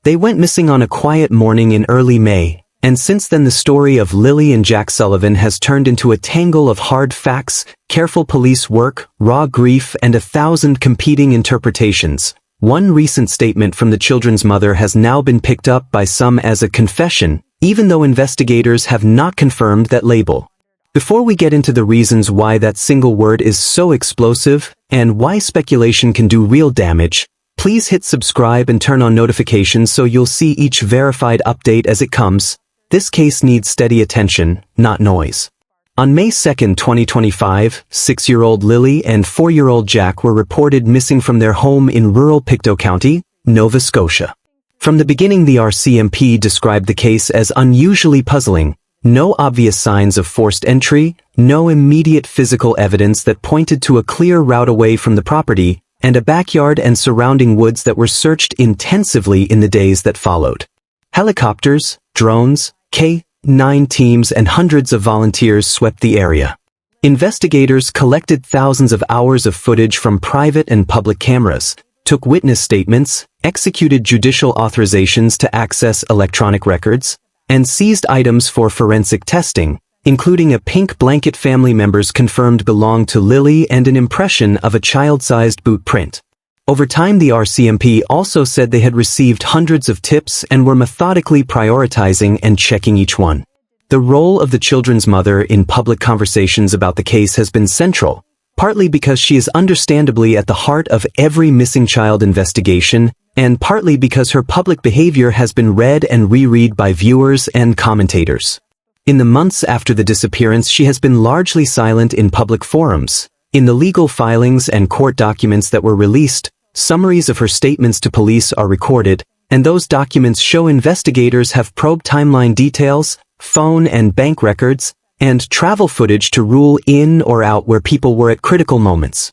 They went missing on a quiet morning in early May, and since then the story of Lily and Jack Sullivan has turned into a tangle of hard facts, careful police work, raw grief, and 1,000 competing interpretations. One recent statement from the children's mother has now been picked up by some as a confession, even though investigators have not confirmed that label. Before we get into the reasons why that single word is so explosive, and why speculation can do real damage, please hit subscribe and turn on notifications so you'll see each verified update as it comes. This case needs steady attention, not noise. On May 2, 2025, 6-year-old Lily and 4-year-old Jack were reported missing from their home in rural Pictou County, Nova Scotia. From the beginning, the RCMP described the case as unusually puzzling. No obvious signs of forced entry, no immediate physical evidence that pointed to a clear route away from the property, and a backyard and surrounding woods that were searched intensively in the days that followed. Helicopters, drones, K-9 teams and hundreds of volunteers swept the area. Investigators collected thousands of hours of footage from private and public cameras, took witness statements, executed judicial authorizations to access electronic records, and seized items for forensic testing, including a pink blanket family members confirmed belonged to Lily and an impression of a child-sized boot print. Over time, the RCMP also said they had received hundreds of tips and were methodically prioritizing and checking each one. The role of the children's mother in public conversations about the case has been central, partly because she is understandably at the heart of every missing child investigation, and partly because her public behavior has been read and reread by viewers and commentators. In the months after the disappearance, she has been largely silent in public forums. In the legal filings and court documents that were released, summaries of her statements to police are recorded, and those documents show investigators have probed timeline details, phone and bank records, and travel footage to rule in or out where people were at critical moments.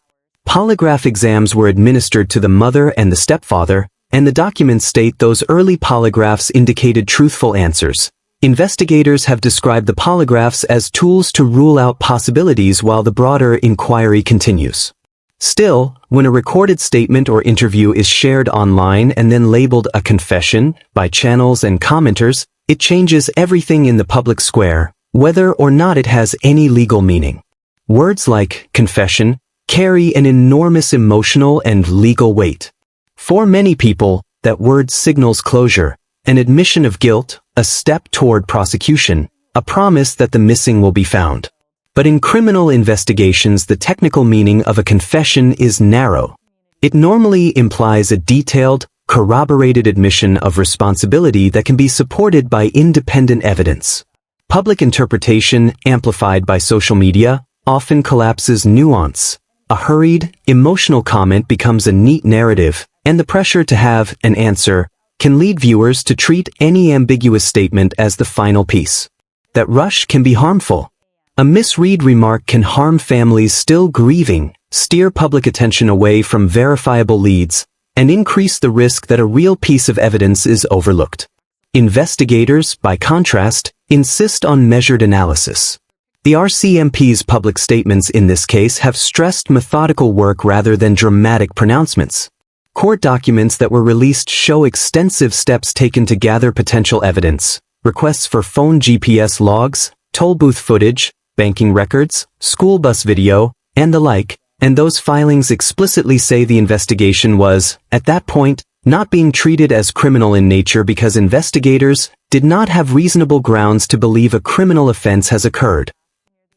Polygraph exams were administered to the mother and the stepfather, and the documents state those early polygraphs indicated truthful answers. Investigators have described the polygraphs as tools to rule out possibilities while the broader inquiry continues. Still, when a recorded statement or interview is shared online and then labeled a confession by channels and commenters, it changes everything in the public square, whether or not it has any legal meaning. Words like confession carry an enormous emotional and legal weight. For many people, that word signals closure, an admission of guilt, a step toward prosecution, a promise that the missing will be found. But in criminal investigations, the technical meaning of a confession is narrow. It normally implies a detailed, corroborated admission of responsibility that can be supported by independent evidence. Public interpretation, amplified by social media, often collapses nuance. A hurried, emotional comment becomes a neat narrative, and the pressure to have an answer can lead viewers to treat any ambiguous statement as the final piece. That rush can be harmful. A misread remark can harm families still grieving, steer public attention away from verifiable leads, and increase the risk that a real piece of evidence is overlooked. Investigators, by contrast, insist on measured analysis. The RCMP's public statements in this case have stressed methodical work rather than dramatic pronouncements. Court documents that were released show extensive steps taken to gather potential evidence, requests for phone GPS logs, toll booth footage, banking records, school bus video, and the like, and those filings explicitly say the investigation was, at that point, not being treated as criminal in nature because investigators did not have reasonable grounds to believe a criminal offense has occurred.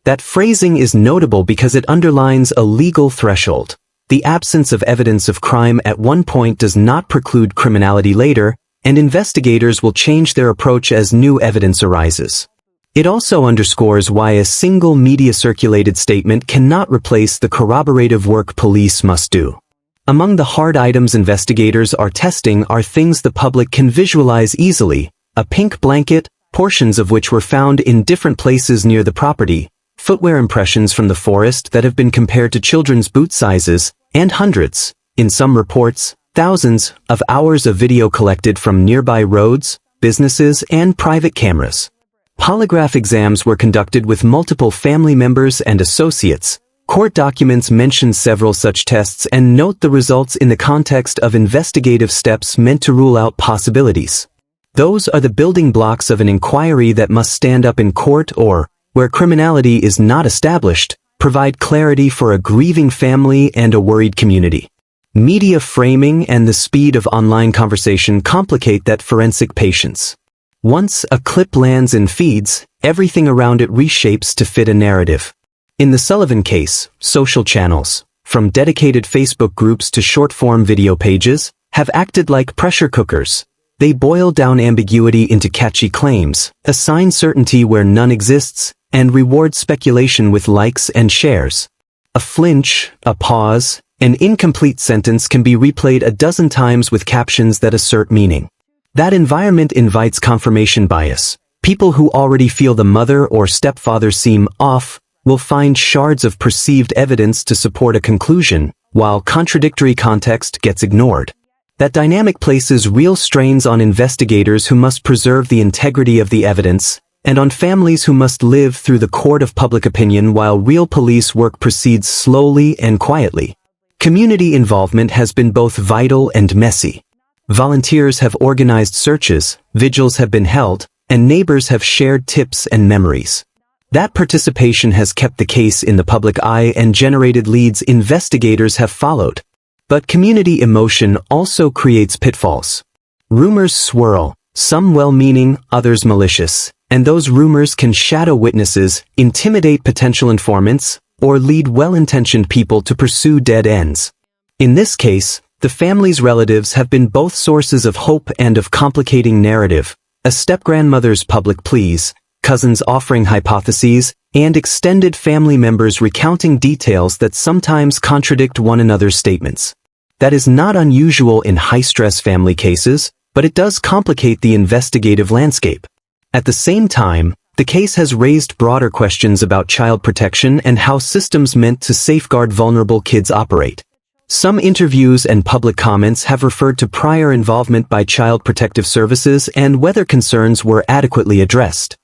That phrasing is notable because it underlines a legal threshold. The absence of evidence of crime at one point does not preclude criminality later, and investigators will change their approach as new evidence arises. It also underscores why a single media-circulated statement cannot replace the corroborative work police must do. Among the hard items investigators are testing are things the public can visualize easily: a pink blanket, portions of which were found in different places near the property, footwear impressions from the forest that have been compared to children's boot sizes, and hundreds, in some reports, thousands, of hours of video collected from nearby roads, businesses, and private cameras. Polygraph exams were conducted with multiple family members and associates, Court documents mention several such tests and note the results in the context of investigative steps meant to rule out possibilities. Those are the building blocks of an inquiry that must stand up in court or, where criminality is not established, provide clarity for a grieving family and a worried community. Media framing and the speed of online conversation complicate that forensic patience. Once a clip lands in feeds, everything around it reshapes to fit a narrative. In the Sullivan case, social channels, from dedicated Facebook groups to short-form video pages, have acted like pressure cookers. They boil down ambiguity into catchy claims, assign certainty where none exists, and reward speculation with likes and shares. A flinch, a pause, an incomplete sentence can be replayed a dozen times with captions that assert meaning. That environment invites confirmation bias. People who already feel the mother or stepfather seem off will find shards of perceived evidence to support a conclusion, while contradictory context gets ignored. That dynamic places real strains on investigators who must preserve the integrity of the evidence, and on families who must live through the court of public opinion while real police work proceeds slowly and quietly. Community involvement has been both vital and messy. Volunteers have organized searches, vigils have been held, and neighbors have shared tips and memories. That participation has kept the case in the public eye and generated leads investigators have followed. But community emotion also creates pitfalls. Rumors swirl, some well-meaning, others malicious, and those rumors can shadow witnesses, intimidate potential informants, or lead well-intentioned people to pursue dead ends. In this case, the family's relatives have been both sources of hope and of complicating narrative. A step-grandmother's public pleas, cousins offering hypotheses, and extended family members recounting details that sometimes contradict one another's statements. That is not unusual in high-stress family cases, but it does complicate the investigative landscape. At the same time, the case has raised broader questions about child protection and how systems meant to safeguard vulnerable kids operate. Some interviews and public comments have referred to prior involvement by child protective services and whether concerns were adequately addressed.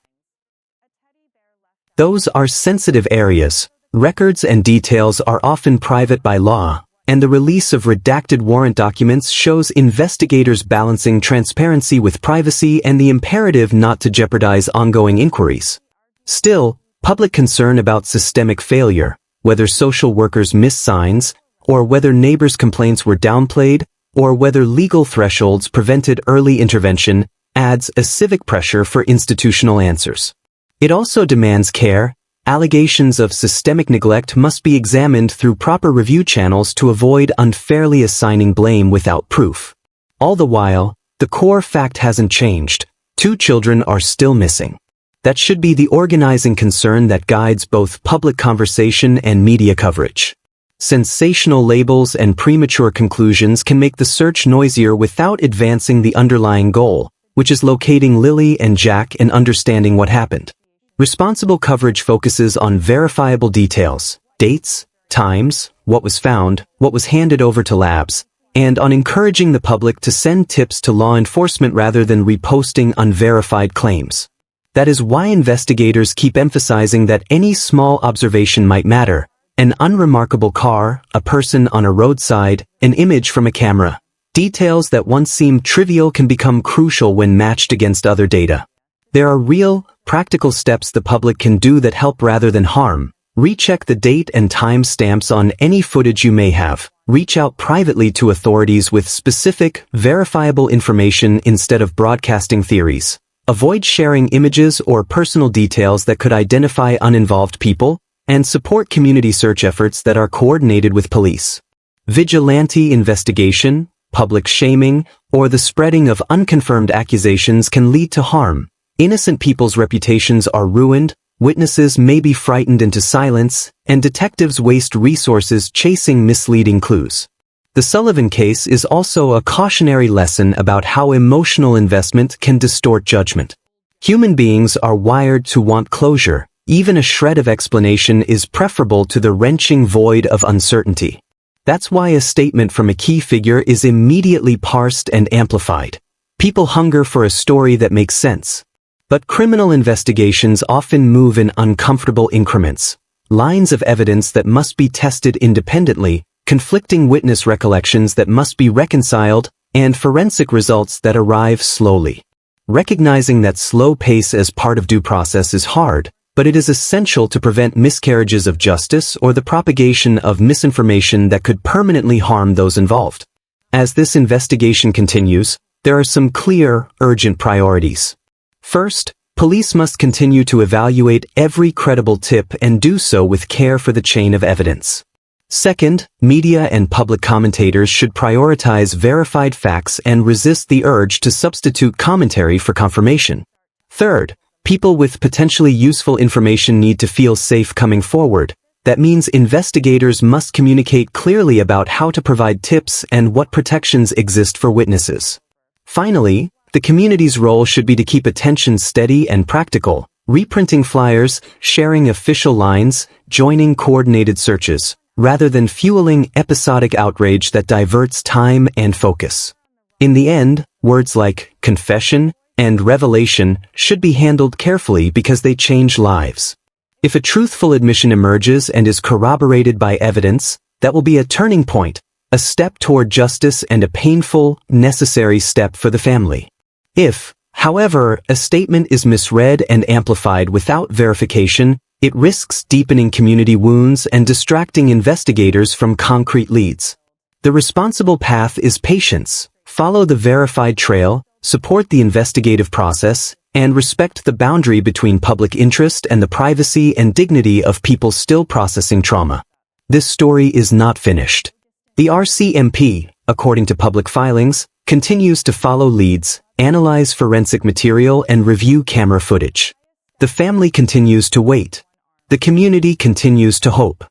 Those are sensitive areas. Records and details are often private by law, and the release of redacted warrant documents shows investigators balancing transparency with privacy and the imperative not to jeopardize ongoing inquiries. Still, public concern about systemic failure, whether social workers missed signs, or whether neighbors' complaints were downplayed, or whether legal thresholds prevented early intervention, adds a civic pressure for institutional answers. It also demands care. Allegations of systemic neglect must be examined through proper review channels to avoid unfairly assigning blame without proof. All the while, the core fact hasn't changed. 2 children are still missing. That should be the organizing concern that guides both public conversation and media coverage. Sensational labels and premature conclusions can make the search noisier without advancing the underlying goal, which is locating Lily and Jack and understanding what happened. Responsible coverage focuses on verifiable details, dates, times, what was found, what was handed over to labs, and on encouraging the public to send tips to law enforcement rather than reposting unverified claims. That is why investigators keep emphasizing that any small observation might matter. An unremarkable car, a person on a roadside, an image from a camera. Details that once seemed trivial can become crucial when matched against other data. There are real, practical steps the public can do that help rather than harm. Recheck the date and time stamps on any footage you may have. Reach out privately to authorities with specific, verifiable information instead of broadcasting theories. Avoid sharing images or personal details that could identify uninvolved people, and support community search efforts that are coordinated with police. Vigilante investigation, public shaming, or the spreading of unconfirmed accusations can lead to harm. Innocent people's reputations are ruined, witnesses may be frightened into silence, and detectives waste resources chasing misleading clues. The Sullivan case is also a cautionary lesson about how emotional investment can distort judgment. Human beings are wired to want closure. Even a shred of explanation is preferable to the wrenching void of uncertainty. That's why a statement from a key figure is immediately parsed and amplified. People hunger for a story that makes sense. But criminal investigations often move in uncomfortable increments. lines of evidence that must be tested independently, conflicting witness recollections that must be reconciled, and forensic results that arrive slowly. Recognizing that slow pace as part of due process is hard, but it is essential to prevent miscarriages of justice or the propagation of misinformation that could permanently harm those involved. As this investigation continues, there are some clear, urgent priorities. First, police must continue to evaluate every credible tip and do so with care for the chain of evidence. Second, media and public commentators should prioritize verified facts and resist the urge to substitute commentary for confirmation. Third, people with potentially useful information need to feel safe coming forward. That means investigators must communicate clearly about how to provide tips and what protections exist for witnesses. Finally, the community's role should be to keep attention steady and practical, reprinting flyers, sharing official lines, joining coordinated searches, rather than fueling episodic outrage that diverts time and focus. In the end, words like confession and revelation should be handled carefully because they change lives. If a truthful admission emerges and is corroborated by evidence, that will be a turning point, a step toward justice and a painful, necessary step for the family. If, however, a statement is misread and amplified without verification, it risks deepening community wounds and distracting investigators from concrete leads. The responsible path is patience. Follow the verified trail, support the investigative process, and respect the boundary between public interest and the privacy and dignity of people still processing trauma. This story is not finished. The RCMP, according to public filings, continues to follow leads, analyze forensic material, and review camera footage. The family continues to wait. The community continues to hope.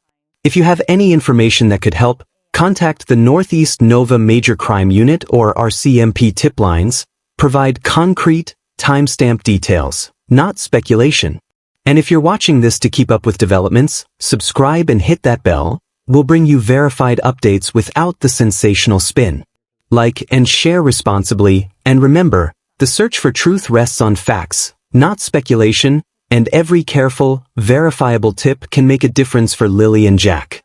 If you have any information that could help, contact the Northeast Nova Major Crime Unit or RCMP tip lines. Provide concrete, timestamp details, not speculation. And if you're watching this to keep up with developments, subscribe and hit that bell. We'll bring you verified updates without the sensational spin. Like and share responsibly, and remember, the search for truth rests on facts, not speculation, and every careful, verifiable tip can make a difference for Lily and Jack.